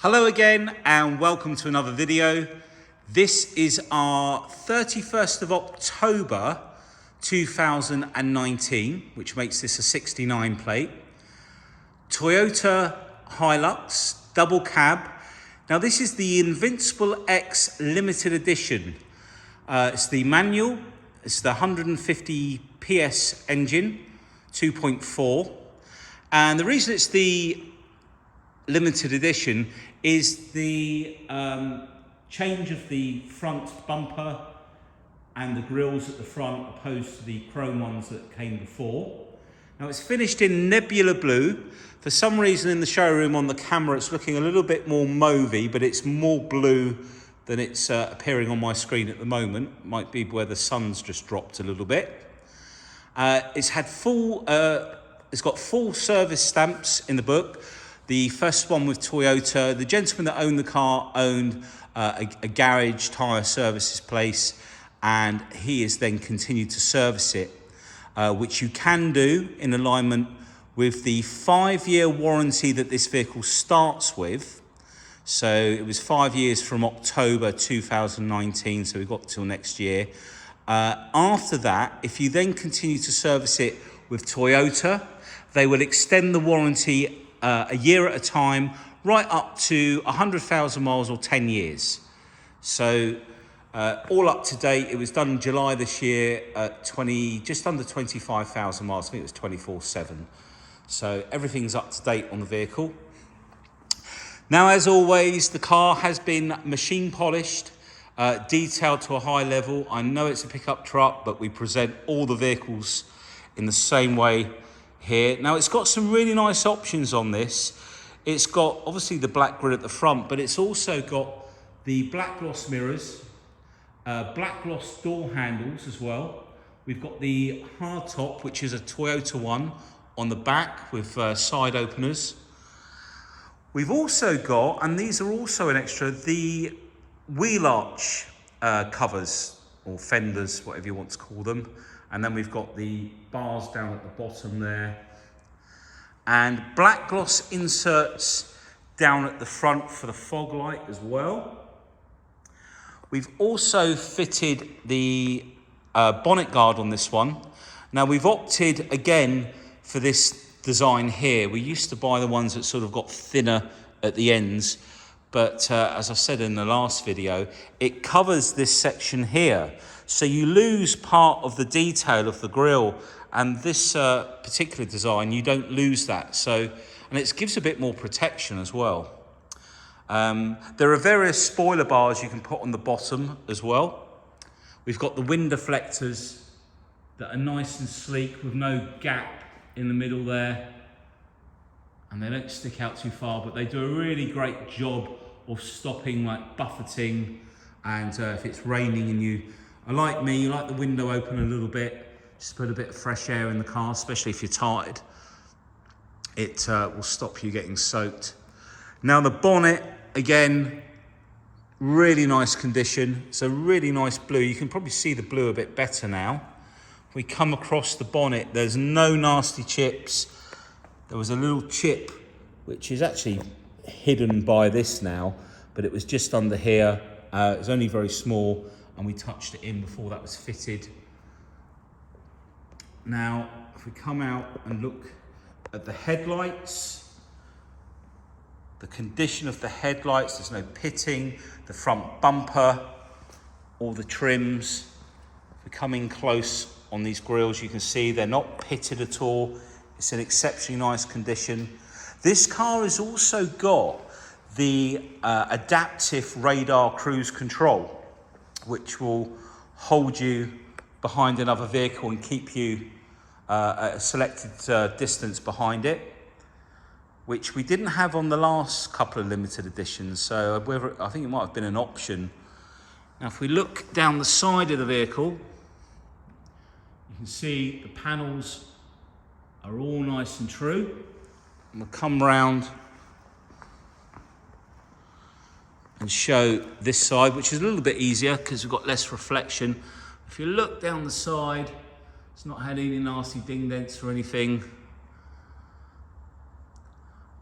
Hello again and welcome to another video. This is our 31st of October 2019, which makes this a 69 plate. Toyota Hilux double cab. Now this is the Invincible X Limited Edition. It's the manual, it's the 150 PS engine, 2.4. And the reason it's the limited edition is the change of the front bumper and the grills at the front opposed to the chrome ones that came before. Now it's finished in Nebula Blue. For some reason in the showroom on the camera it's looking a little bit more mauvey, but it's more blue than it's appearing on my screen at the moment. Might be where the sun's just dropped a little bit. It's got full service stamps in the book. The first one with Toyota. The gentleman that owned the car owned a garage tyre services place, and he has then continued to service it, which you can do in alignment with the 5-year warranty that this vehicle starts with. So it was 5 years from October 2019, so we've got till next year. After that, if you then continue to service it with Toyota, they will extend the warranty a year at a time, right up to 100,000 miles or 10 years. So all up to date. It was done in July this year at just under 25,000 miles. I think it was 24/7. So everything's up to date on the vehicle. Now, as always, the car has been machine polished, detailed to a high level. I know it's a pickup truck, but we present all the vehicles in the same way here. Now it's got some really nice options on this. It's got obviously the black grille at the front, but it's also got the black gloss mirrors, black gloss door handles as well. We've got the hardtop, which is a Toyota one, on the back with side openers. We've also got, and these are also an extra, the wheel arch covers or fenders, whatever you want to call them. And then we've got the bars down at the bottom there. And black gloss inserts down at the front for the fog light as well. We've also fitted the bonnet guard on this one. Now we've opted again for this design here. We used to buy the ones that sort of got thinner at the ends. But as I said in the last video, it covers this section here. So you lose part of the detail of the grille, and this particular design, you don't lose that. So, and it gives a bit more protection as well. There are various spoiler bars you can put on the bottom as well. We've got the wind deflectors that are nice and sleek with no gap in the middle there. And they don't stick out too far, but they do a really great job of stopping like buffeting, and if it's raining and you like me, you like the window open a little bit, just put a bit of fresh air in the car, especially if you're tired. It will stop you getting soaked. Now the bonnet, again, really nice condition. It's a really nice blue. You can probably see the blue a bit better now. If we come across the bonnet, there's no nasty chips. There was a little chip, which is actually hidden by this now, but it was just under here. It was only very small, and we touched it in before that was fitted. Now, if we come out and look at the headlights, the condition of the headlights, there's no pitting, the front bumper, all the trims. If we come in close on these grills, you can see they're not pitted at all. It's in exceptionally nice condition. This car has also got the adaptive radar cruise control, which will hold you behind another vehicle and keep you at a selected distance behind it, which we didn't have on the last couple of limited editions. So I think it might have been an option. Now, if we look down the side of the vehicle, you can see the panels are all nice and true. And we'll come round and show this side, which is a little bit easier because we've got less reflection. If you look down the side, it's not had any nasty ding dents or anything.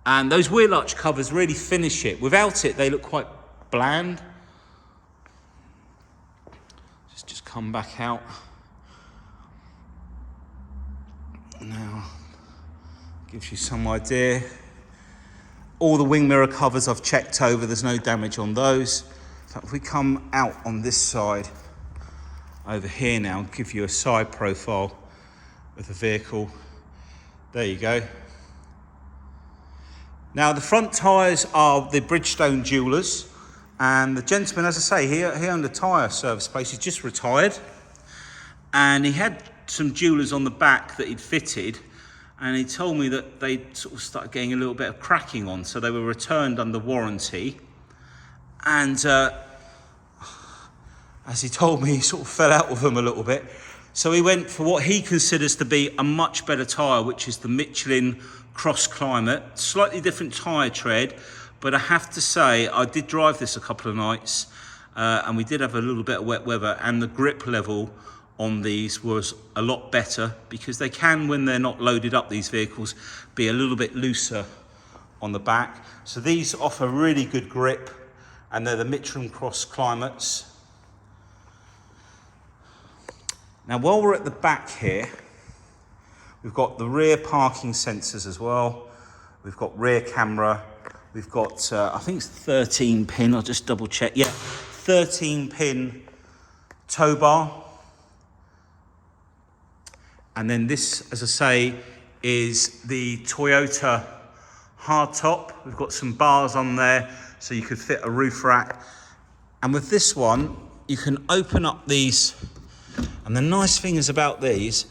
And those wheel arch covers really finish it. Without it, they look quite bland. Just come back out. Now, gives you some idea. All the wing mirror covers I've checked over, there's no damage on those. So if we come out on this side, over here now, and give you a side profile of the vehicle. There you go. Now the front tyres are the Bridgestone Jewellers, and the gentleman, as I say, he owned a tyre service place. He's just retired, and he had some Jewellers on the back that he'd fitted, and he told me that they sort of started getting a little bit of cracking on, so they were returned under warranty. And as he told me, he sort of fell out with them a little bit. So he went for what he considers to be a much better tyre, which is the Michelin Cross Climate. Slightly different tyre tread, but I have to say, I did drive this a couple of nights, and we did have a little bit of wet weather, and the grip level on these was a lot better, because they can, when they're not loaded up, these vehicles, be a little bit looser on the back. So these offer really good grip, and they're the Michelin Cross Climates. Now, while we're at the back here, we've got the rear parking sensors as well. We've got rear camera. We've got, I think it's 13 pin, I'll just double check. Yeah, 13 pin tow bar. And then this, as I say, is the Toyota Hardtop. We've got some bars on there, so you could fit a roof rack. And with this one, you can open up these. And the nice thing is about these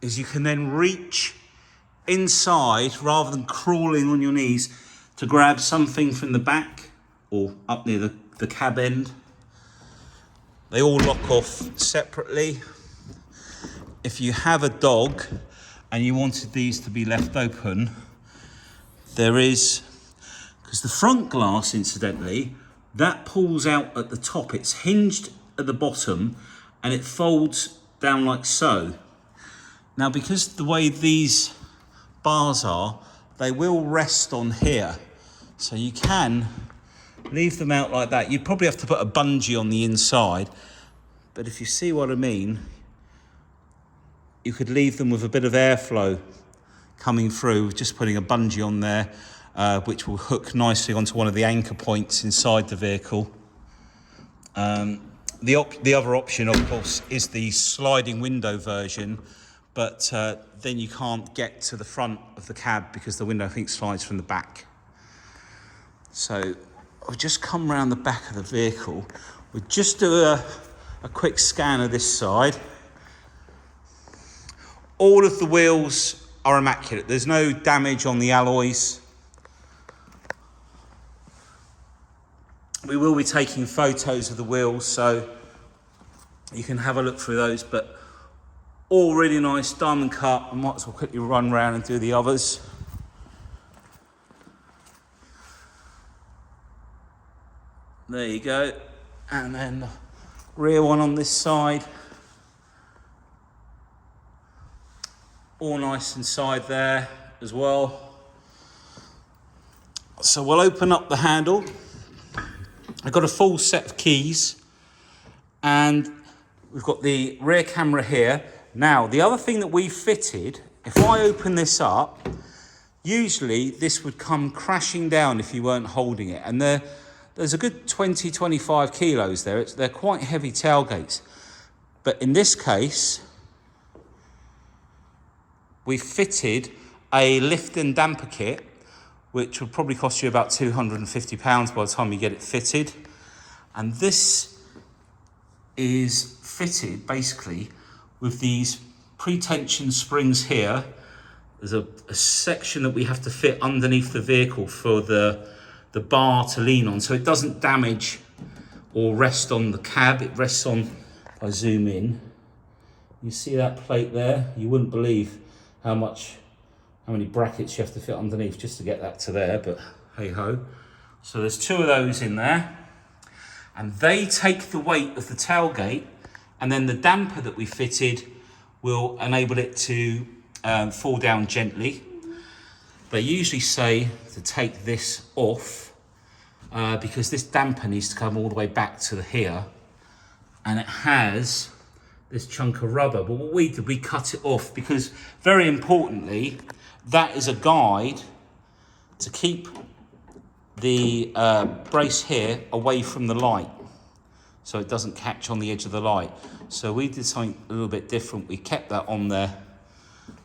is you can then reach inside rather than crawling on your knees to grab something from the back or up near the cab end. They all lock off separately. If you have a dog and you wanted these to be left open, there is, because the front glass, incidentally, that pulls out at the top. It's hinged at the bottom and it folds down like so. Now, because the way these bars are, they will rest on here. So you can leave them out like that. You'd probably have to put a bungee on the inside, but if you see what I mean, you could leave them with a bit of airflow coming through, just putting a bungee on there, which will hook nicely onto one of the anchor points inside the vehicle. The other option, of course, is the sliding window version, but then you can't get to the front of the cab because the window, I think, slides from the back. So I'll just come around the back of the vehicle. We'll just do a quick scan of this side. All of the wheels are immaculate. There's no damage on the alloys. We will be taking photos of the wheels, so you can have a look through those, but all really nice, diamond cut. I might as well quickly run around and do the others. There you go. And then the rear one on this side. All nice inside there as well. So we'll open up the handle. I've got a full set of keys, and we've got the rear camera here. Now, the other thing that we fitted, if I open this up, usually this would come crashing down if you weren't holding it. And there's a good 20, 25 kilos there. They're quite heavy tailgates. But in this case, we fitted a lift and damper kit, which will probably cost you about £250 by the time you get it fitted. And this is fitted basically with these pre-tension springs here. There's a section that we have to fit underneath the vehicle for the bar to lean on, so it doesn't damage or rest on the cab. It rests on, if I zoom in, you see that plate there? You wouldn't believe how many brackets you have to fit underneath just to get that to there, but hey ho. So there's two of those in there, and they take the weight of the tailgate, and then the damper that we fitted will enable it to fall down gently. they usually say to take this off because this damper needs to come all the way back to here, and it has this chunk of rubber. But what we did, we cut it off because, very importantly, that is a guide to keep the brace here away from the light, so it doesn't catch on the edge of the light. So we did something a little bit different. We kept that on there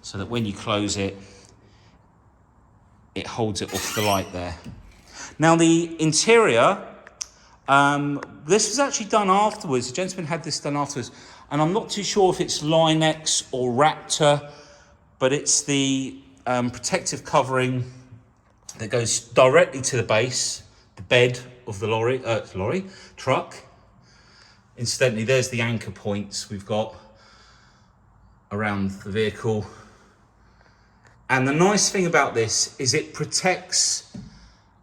so that when you close it, it holds it off the light there. Now the interior, this was actually done afterwards. The gentleman had this done afterwards, and I'm not too sure if it's Line-X or Raptor, but it's the protective covering that goes directly to the base, the bed of the truck. Incidentally, there's the anchor points we've got around the vehicle. And the nice thing about this is it protects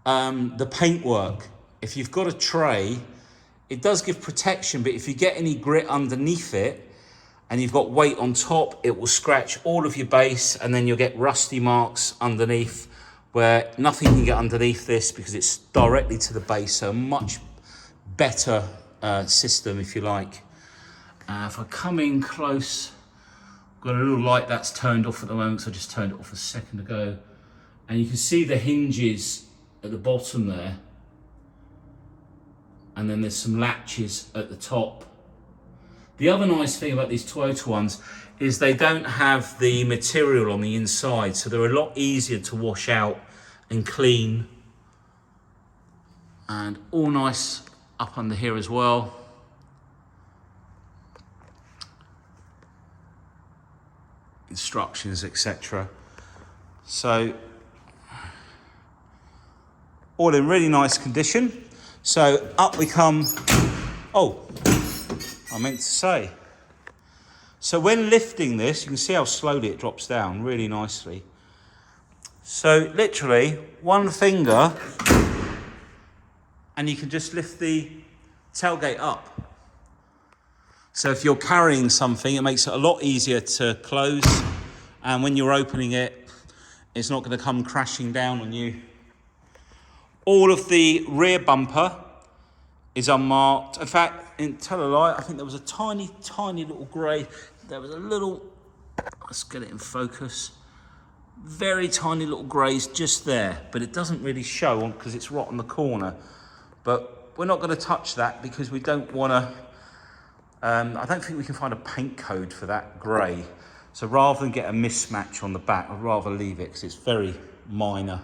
the paintwork. If you've got a tray, it does give protection, but if you get any grit underneath it and you've got weight on top, it will scratch all of your base, and then you'll get rusty marks underneath, where nothing can get underneath this because it's directly to the base. So a much better system, if you like. If I come in close, got a little light that's turned off at the moment, so I just turned it off a second ago. And you can see the hinges at the bottom there. And then there's some latches at the top. The other nice thing about these Toyota ones is they don't have the material on the inside, so they're a lot easier to wash out and clean. And all nice up under here as well. Instructions, etc. So all in really nice condition. So up we come. Oh, I meant to say, so when lifting this, you can see how slowly it drops down really nicely. So literally one finger and you can just lift the tailgate up. So if you're carrying something, it makes it a lot easier to close, and when you're opening it, it's not going to come crashing down on you. All of the rear bumper is unmarked. In fact, in tell a lie, I think there was a tiny little grey. There was a little, let's get it in focus, very tiny little greys just there, but it doesn't really show on because it's right on the corner. But we're not going to touch that because we don't want to, I don't think we can find a paint code for that grey. So rather than get a mismatch on the back, I'd rather leave it because it's very minor,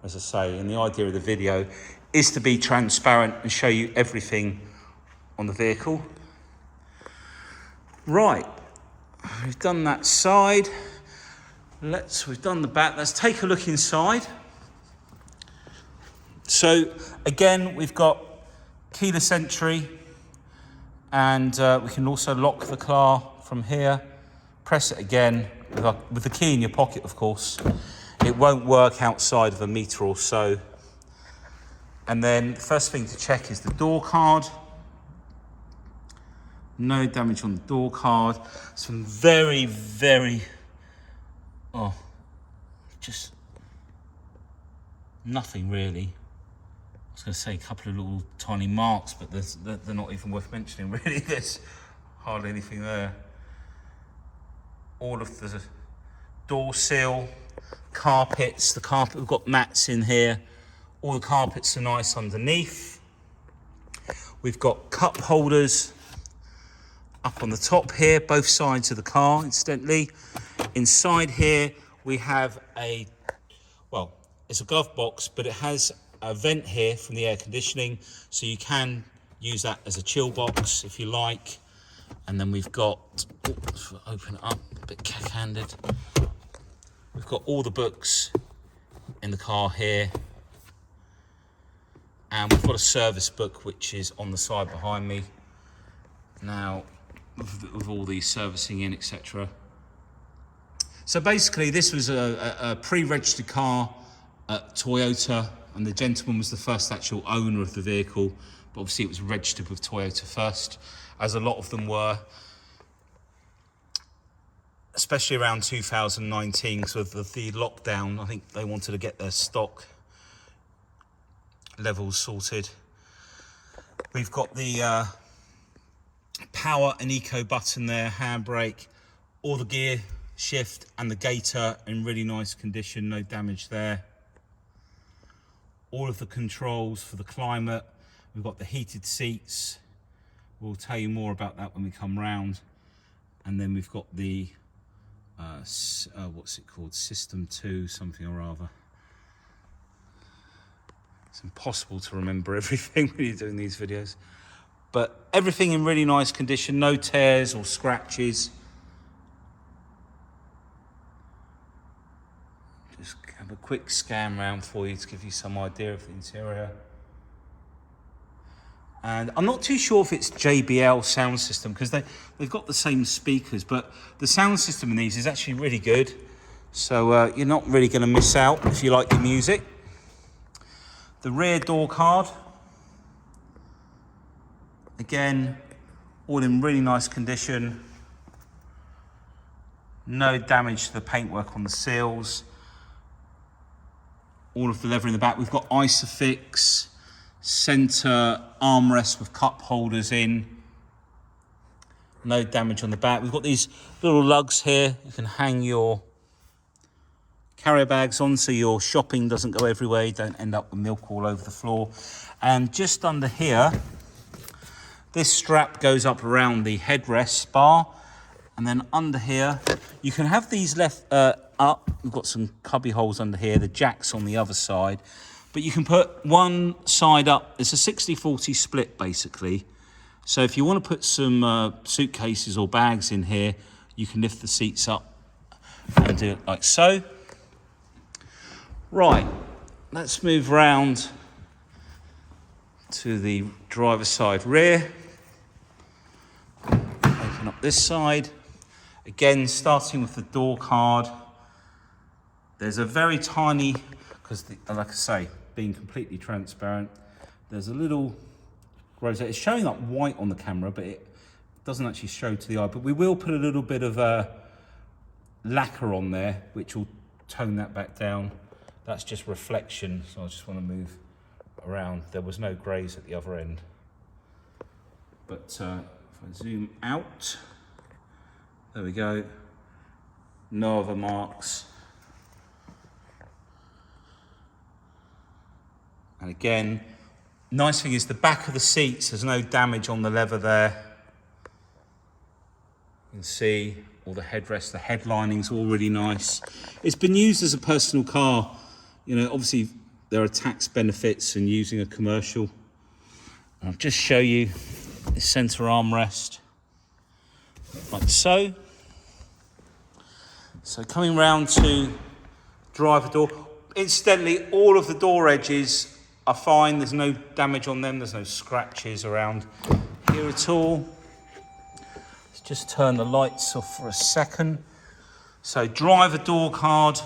as I say. And the idea of the video is to be transparent and show you everything on the vehicle. Right, we've done that side. We've done the back. Let's take a look inside. So again, we've got keyless entry, and we can also lock the car from here. Press it again with the key in your pocket, of course. It won't work outside of a metre or so. And then the first thing to check is the door card. No damage on the door card. Some very, just nothing really. I was going to say a couple of little tiny marks, but they're not even worth mentioning really. There's hardly anything there. All of the door seal, carpets, we've got mats in here. All the carpets are nice underneath. We've got cup holders up on the top here, both sides of the car, incidentally. Inside here, we have it's a glove box, but it has a vent here from the air conditioning, so you can use that as a chill box if you like. And then we've got, open it up, a bit cack-handed. We've got all the books in the car here. And we've got a service book, which is on the side behind me. Now, with all the servicing in, etc. So basically, this was a pre-registered car at Toyota, and the gentleman was the first actual owner of the vehicle, but obviously it was registered with Toyota first, as a lot of them were. especially around 2019 because of the lockdown. I think they wanted to get their stock levels sorted. We've got the power and eco button there, handbrake, all the gear shift and the gator in really nice condition, no damage there. All of the controls for the climate. We've got the heated seats. We'll tell you more about that when we come round. And then we've got the what's it called, System 2 something or other. It's impossible to remember everything when you're doing these videos, but everything in really nice condition, no tears or scratches. Just have a quick scan round for you to give you some idea of the interior. And I'm not too sure if it's JBL sound system because they've got the same speakers, but the sound system in these is actually really good. So you're not really going to miss out if you like your music. The rear door card, again, all in really nice condition. No damage to the paintwork on the seals. All of the leather in the back. We've got Isofix, center armrest with cup holders in. No damage on the back. We've got these little lugs here. You can hang your carrier bags on so your shopping doesn't go everywhere. You don't end up with milk all over the floor. And just under here, this strap goes up around the headrest bar. And then under here, you can have these left up. We've got some cubby holes under here, the jack's on the other side. But you can put one side up. It's a 60-40 split, basically. So if you want to put some suitcases or bags in here, you can lift the seats up and do it like so. Right, let's move round to the driver's side rear. Open up this side. Again, starting with the door card. There's a very tiny, because like I say, being completely transparent, there's a little rosette. It's showing up white on the camera, but it doesn't actually show to the eye. But we will put a little bit of lacquer on there, which will tone that back down. That's just reflection, so I just want to move around. There was no greys at the other end. But if I zoom out, there we go. No other marks. And again, nice thing is the back of the seats, there's no damage on the leather there. You can see all the headrests, the headlining's all really nice. It's been used as a personal car. You know, obviously there are tax benefits in using a commercial. I'll just show you the center armrest, like so. So coming round to driver door. Incidentally, all of the door edges are fine. There's no damage on them. There's no scratches around here at all. Let's just turn the lights off for a second. So driver door card.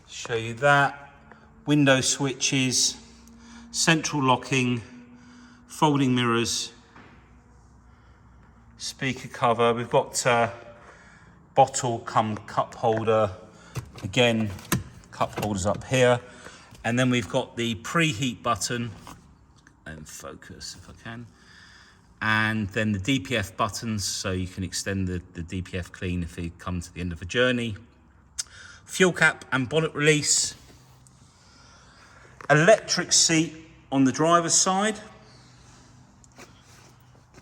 Show you that. Window switches, central locking, folding mirrors, speaker cover. We've got bottle cum cup holder. Again, cup holders up here. And then we've got the preheat button, and focus if I can. And then the DPF buttons, so you can extend the DPF clean if you come to the end of a journey. Fuel cap and bonnet release. Electric seat on the driver's side.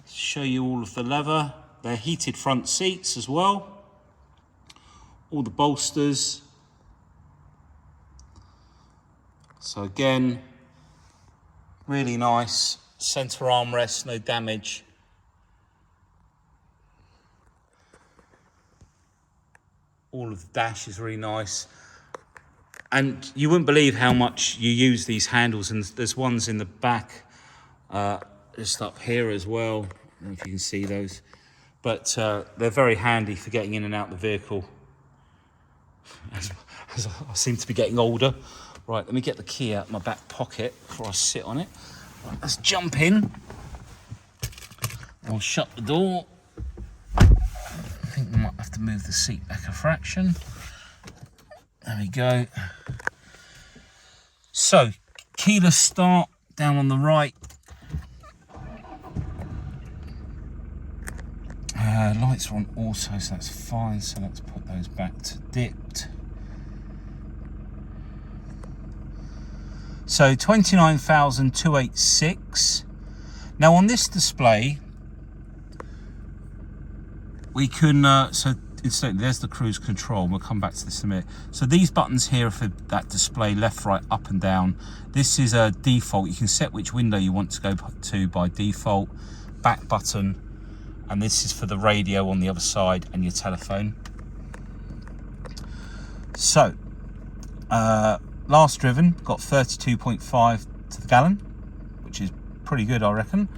Show you all of the leather. They're heated front seats as well. All the bolsters. So again, really nice. Center armrest, no damage. All of the dash is really nice. And you wouldn't believe how much you use these handles, and there's ones in the back, just up here as well. I don't know if you can see those. But they're very handy for getting in and out of the vehicle. As I seem to be getting older. Right, let me get the key out of my back pocket before I sit on it. Right, let's jump in. We'll shut the door. I think we might have to move the seat back a fraction. There we go. So, keyless start down on the right. Lights are on auto, so that's fine. So let's put those back to dipped. So 29,286. Now on this display, we can, so incidentally, there's the cruise control. We'll come back to this in a minute. So these buttons here are for that display, left, right, up and down. This is a default. You can set which window you want to go to by default. Back button. And this is for the radio on the other side and your telephone. So, last driven, got 32.5 to the gallon, which is pretty good, I reckon.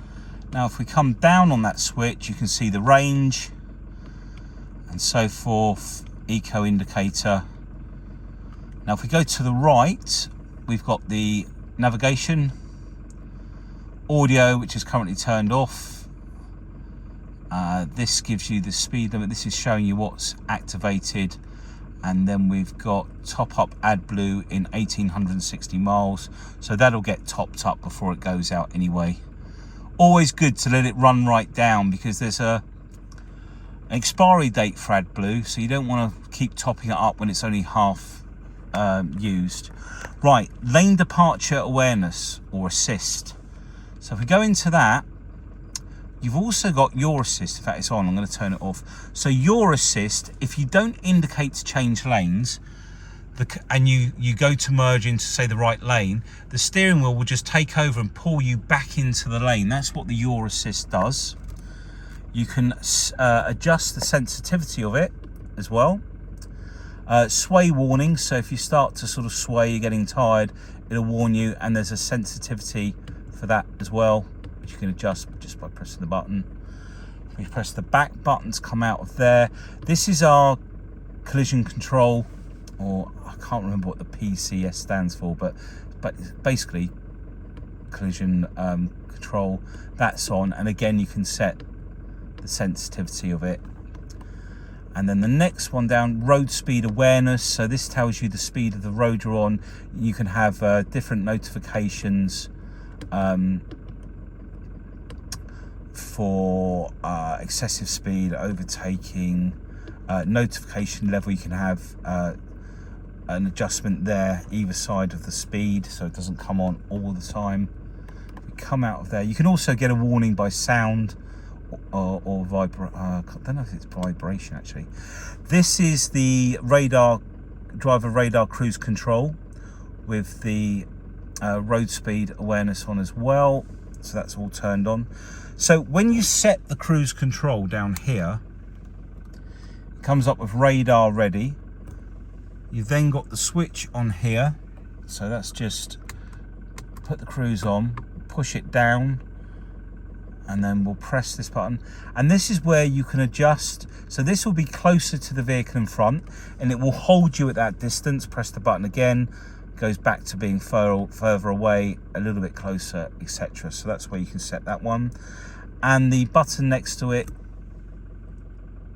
Now, if we come down on that switch, you can see the range and so forth, eco indicator. Now, if we go to the right, we've got the navigation, audio, which is currently turned off. This gives you the speed limit. This is showing you what's activated. And then we've got top up AdBlue in 1860 miles. So that'll get topped up before it goes out anyway. Always good to let it run right down because there's an expiry date for AdBlue. So you don't want to keep topping it up when it's only half used. Right, lane departure awareness or assist. So if we go into that, you've also got your assist. In fact, it's on. I'm going to turn it off. So your assist, if you don't indicate to change lanes, and you go to merge into, say, the right lane, the steering wheel will just take over and pull you back into the lane. That's what the your assist does. You can adjust the sensitivity of it as well. Sway warning. So if you start to sort of sway, you're getting tired, it'll warn you. And there's a sensitivity for that as well, which you can adjust just by pressing the button. If we press the back buttons, come out of there. This is our collision control, or I can't remember what the PCS stands for, but basically collision control. That's on, and again you can set the sensitivity of it. And then the next one down, road speed awareness. So this tells you the speed of the road you're on. You can have different notifications for excessive speed, overtaking, notification level. You can have an adjustment there either side of the speed, so it doesn't come on all the time. We come out of there. You can also get a warning by sound or I don't know if it's vibration actually. This is the driver radar cruise control with the road speed awareness on as well. So that's all turned on. So when you set the cruise control down here, it comes up with radar ready. You've then got the switch on here. So that's just put the cruise on, push it down, and then we'll press this button. And this is where you can adjust. So this will be closer to the vehicle in front and it will hold you at that distance. Press the button again, goes back to being further away, a little bit closer, etc. So that's where you can set that one. And the button next to it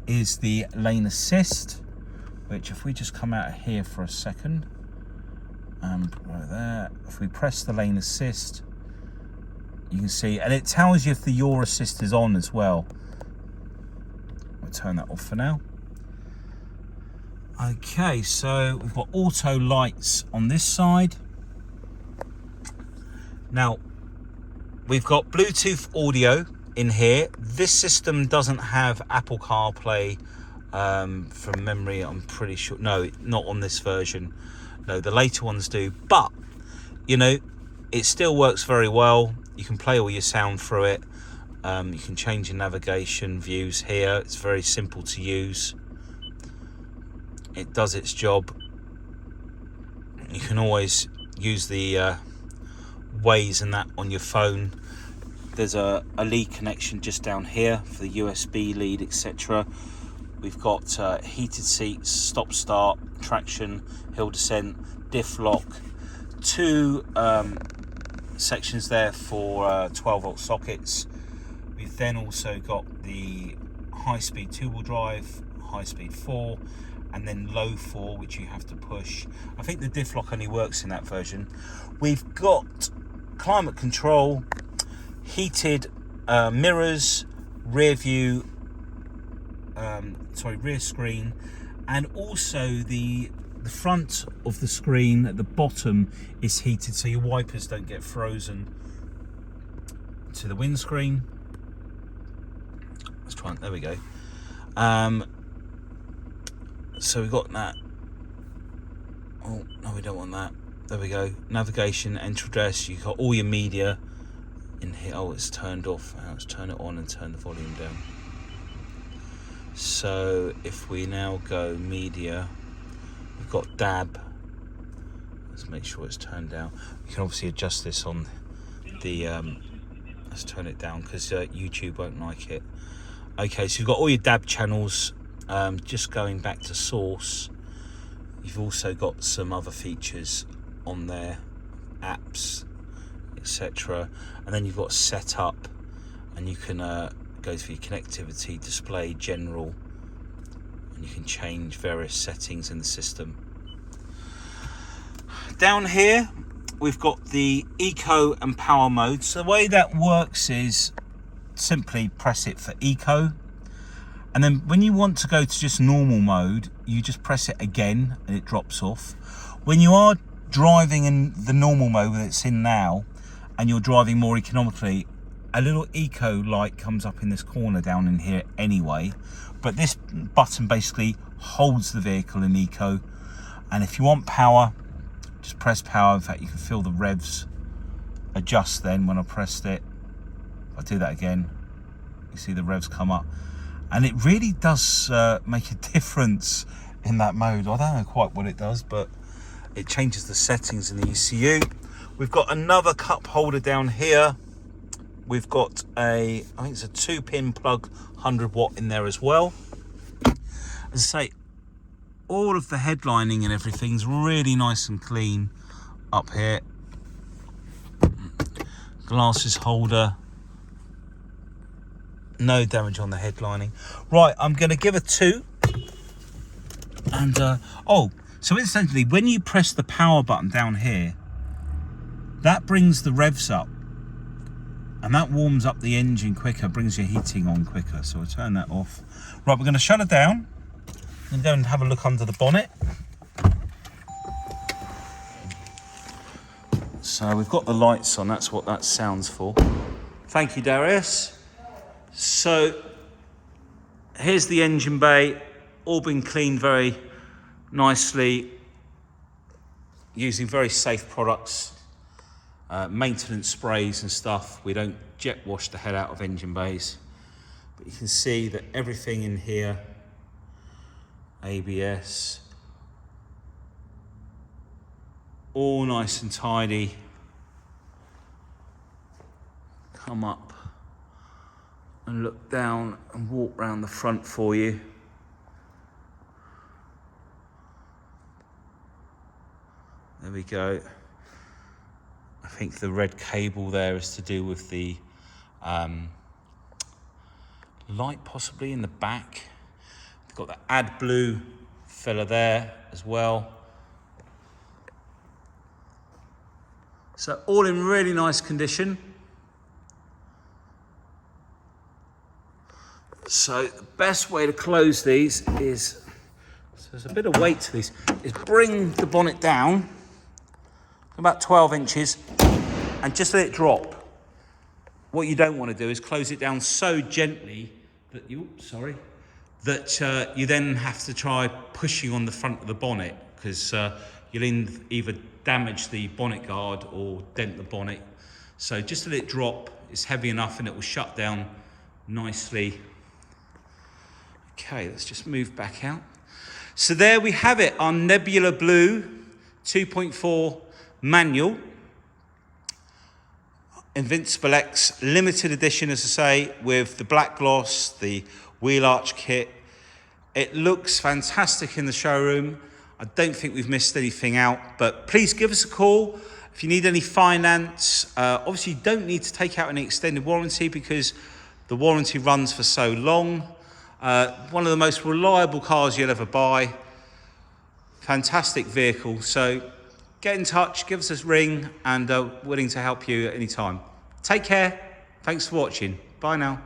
is the lane assist, which if we just come out of here for a second, right there, if we press the lane assist, you can see, and it tells you if the your assist is on as well. We'll turn that off for now. Okay, so we've got auto lights on this side. Now, we've got Bluetooth audio in here. This system doesn't have Apple CarPlay from memory, I'm pretty sure. No, not on this version. No, the later ones do. But, you know, it still works very well. You can play all your sound through it. You can change your navigation views here. It's very simple to use. It does its job. You can always use the Waze and that on your phone. There's a lead connection just down here for the USB lead, etc. We've got heated seats, stop start, traction, hill descent, diff lock, two sections there for 12 volt sockets. We've We've then also got the high-speed two-wheel drive, high-speed 4, and then low 4, which you have to push. I think the diff lock only works in that version. We've got climate control, heated mirrors, rear view, rear screen, and also the front of the screen at the bottom is heated, so your wipers don't get frozen to the windscreen. Let's try. There we go. So we've got that. Oh no, we don't want that. There we go. Navigation, entry address. You've got all your media in here. Oh, it's turned off. Let's turn it on and turn the volume down. So if we now go media, we've got DAB. Let's make sure it's turned down. We can obviously adjust this on the let's turn it down because YouTube won't like it. Okay, so you've got all your DAB channels. Just going back to source, you've also got some other features on there, apps, etc. And then you've got setup, and you can go through your connectivity, display, general, and you can change various settings in the system. Down here we've got the eco and power mode. So the way that works is simply press it for eco, and then when you want to go to just normal mode, you just press it again and it drops off. When you are driving in the normal mode that it's in now and you're driving more economically, a little eco light comes up in this corner down in here anyway, but this button basically holds the vehicle in eco. And if you want power, just press power. In fact, you can feel the revs adjust then when I pressed it. If I do that again, you see the revs come up, and it really does make a difference in that mode. I don't know quite what it does, but it changes the settings in the ECU. We've got another cup holder down here. We've got I think it's a 2-pin plug, 100 watt in there as well. As I say, all of the headlining and everything's really nice and clean up here. Glasses holder, no damage on the headlining. Right, I'm going to give a 2. And so incidentally, when you press the power button down here, that brings the revs up, and that warms up the engine quicker, brings your heating on quicker. So we'll turn that off. Right, we're going to shut it down and go and have a look under the bonnet. So we've got the lights on, that's what that sounds for. Thank you, Darius. So here's the engine bay, all been cleaned very nicely using very safe products, maintenance sprays and stuff. We don't jet wash the head out of engine bays, but you can see that everything in here, ABS, all nice and tidy. Come up and look down and walk round the front for you. There we go. I think the red cable there is to do with the light possibly in the back. We've got the AdBlue filler there as well. So all in really nice condition. So the best way to close these is, so there's a bit of weight to these, is bring the bonnet down about 12 inches and just let it drop. What you don't want to do is close it down so gently that you then have to try pushing on the front of the bonnet, because you'll either damage the bonnet guard or dent the bonnet. So just let it drop. It's heavy enough and it will shut down nicely. Okay, let's just move back out. So there we have it, our Nebula Blue 2.4 manual. Invincible X Limited Edition, as I say, with the black gloss, the wheel arch kit. It looks fantastic in the showroom. I don't think we've missed anything out, but please give us a call if you need any finance. Obviously, you don't need to take out any extended warranty because The warranty runs for so long. One of the most reliable cars you'll ever buy. Fantastic vehicle. So get in touch, give us a ring, and willing to help you at any time. Take care. Thanks for watching. Bye now.